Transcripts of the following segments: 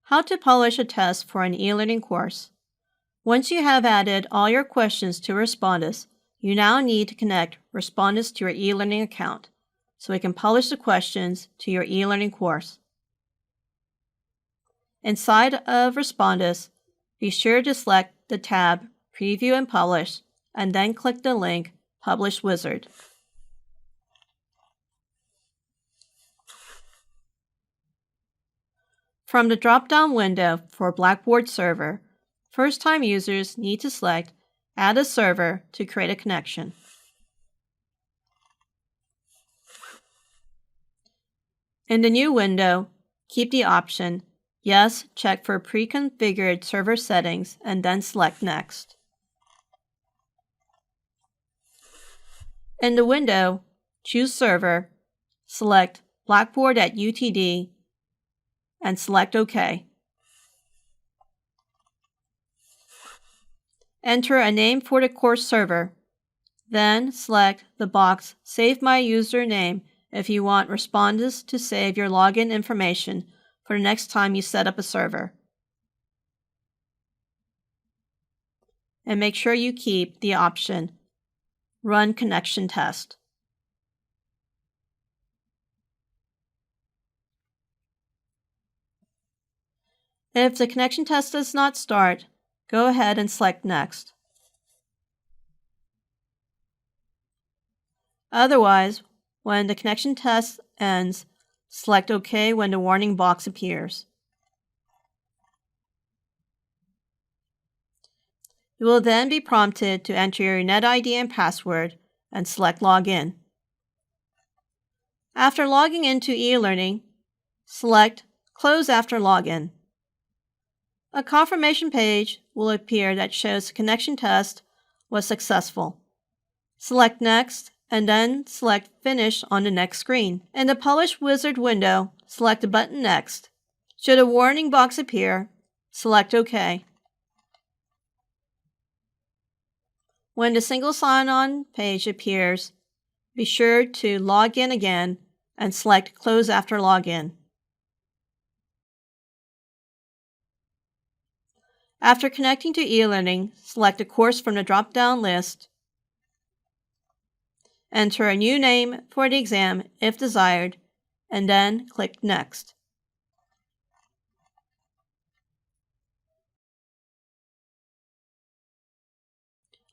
How to publish a test for an e-learning course. Once you have added all your questions to Respondus, you now need to connect Respondus to your e-learning account so we can publish the questions to your e-learning course. Inside of Respondus, be sure to select the tab Preview and Publish, and then click the link Publish Wizard. From the drop-down window for Blackboard Server, first-time users need to select Add a Server to create a connection. In the new window, keep the option Yes, check for pre-configured server settings, and then select Next. In the window, choose Server, select Blackboard at UTD, and select OK. Enter a name for the course server. Then select the box Save My Username if you want Respondus to save your login information for the next time you set up a server. And make sure you keep the option Run Connection Test. If the connection test does not start, go ahead and select Next. Otherwise, when the connection test ends, select OK when the warning box appears. You will then be prompted to enter your NetID and password and select Login. After logging into eLearning, select Close after login. A confirmation page will appear that shows the connection test was successful. Select Next and then select Finish on the next screen. In the Publish Wizard window, select the button Next. Should a warning box appear, select OK. When the single sign-on page appears, be sure to log in again and select Close after login. After connecting to eLearning, select a course from the drop-down list. Enter a new name for the exam if desired, and then click Next.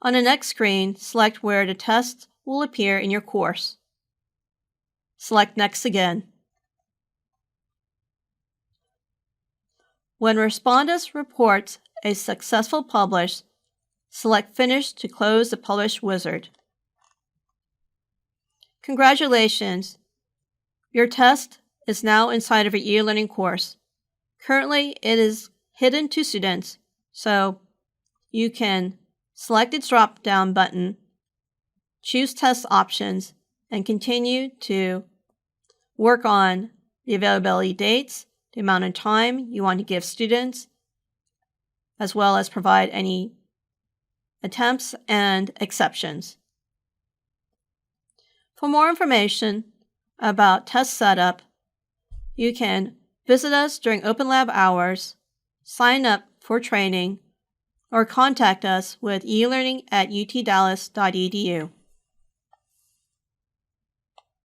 On the next screen, select where the test will appear in your course. Select Next again. When Respondus reports a successful publish, select Finish to close the Publish Wizard. Congratulations! Your test is now inside of your e-learning course. Currently, it is hidden to students, so you can select its drop-down button, choose Test Options, and continue to work on the availability dates, the amount of time you want to give students, as well as provide any attempts and exceptions. For more information about test setup, you can visit us during Open Lab hours, sign up for training, or contact us with elearning@utdallas.edu.